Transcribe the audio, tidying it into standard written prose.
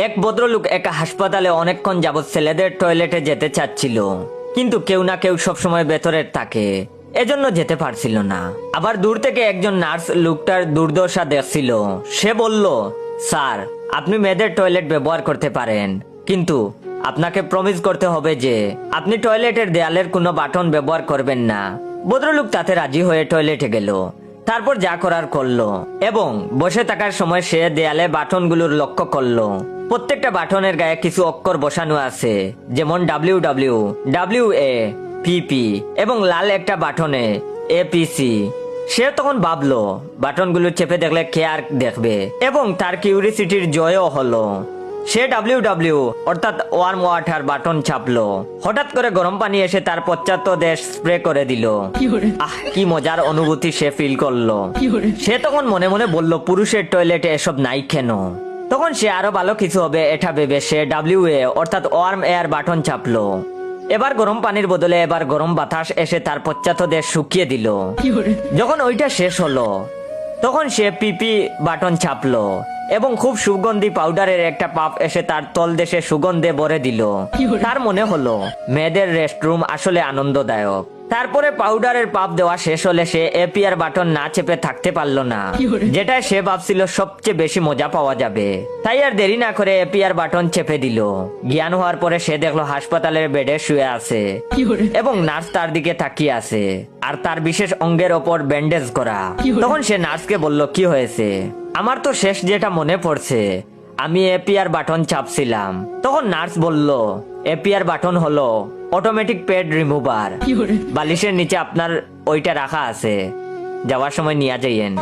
এক ভদ্রলোক এক হাসপাতালে অনেকক্ষণ যাবৎ ছেলেদের টয়লেটে যেতে চাচ্ছিল, কিন্তু কেউ না কেউ সবসময় ভেতরে থাকে, এজন্য যেতে পারছিল না। আবার দূর থেকে একজন নার্স লোকটার দুর্দশা দেখছিল। সে বলল, স্যার, আপনি মেয়েদের টয়লেট ব্যবহার করতে পারেন, কিন্তু আপনাকে প্রমিস করতে হবে যে আপনি টয়লেটের দেয়ালের কোনো বাটন ব্যবহার করবেন না। ভদ্রলোক তাতে রাজি হয়ে টয়লেটে গেল। তারপর যা করার করলো এবং বসে থাকার সময় সে দেয়ালে বাটনগুলোর লক্ষ্য করলো। প্রত্যেকটা বাটনের গায়ে কিছু অক্ষর বসানো আছে, যেমন WW, WA, PP এবং লাল একটা বাটনে APC। সে তখন ভাবলো, বাটনগুলো চেপে দেখলে কে আর দেখবে, এবং তার কিউরিসিটির জয়ও হলো। সে WW অর্থাৎ ওয়ার্ম ওয়াটার বাটন চাপলো। হঠাৎ করে গরম পানি এসে তার পশ্চাৎ দেশ স্প্রে করে দিল। কি মজার অনুভূতি সে ফিল করলো। সে তখন মনে মনে বলল, পুরুষের টয়লেটে এসব নাই কেন? তখন সে আরো ভালো কিছু হবে এটা ভেবে সে WA অর্থাৎ ওয়ার্ম এয়ার বাটন চাপলো। এবার গরম পানির বদলে এবার গরম বাতাস এসে তার পশ্চাৎ দেশ শুকিয়ে দিল। যখন ওইটা শেষ হলো, তখন সে PP বাটন চাপলো এবং খুব সুগন্ধি পাউডারের একটা পাপ এসে তার তলদেশে সুগন্ধে ভরে দিল। তার মনে হলো মেয়েদের রেস্টরুম আসলে আনন্দদায়ক। তারপরে পাউডারের পাপ দেওয়া শেষ হলে সে APR বাটন না চেপে থাকতে পারলো না, যেটা সে ভাবছিল সবচেয়ে বেশি মজা পাওয়া যাবে। তাই আর দেরি না করে APR বাটন চেপে দিল। জ্ঞান হওয়ার পরে সে দেখলো হাসপাতালের বেডে শুয়ে আছে এবং নার্স তার দিকে তাকিয়ে আছে, আর তার বিশেষ অঙ্গের ওপর ব্যান্ডেজ করা। তখন সে নার্সকে বলল, কি হয়েছে? আমার তো শেষ যেটা মনে পড়ছে, আমি APR বাটন চাপছিলাম। তখন নার্স বলল, APR বাটন হলো অটোমেটিক পেড রিমুভার। বালিশের নিচে আপনার ওইটা রাখা আছে, যাওয়ার সময় নিয়ে যাইয়েন।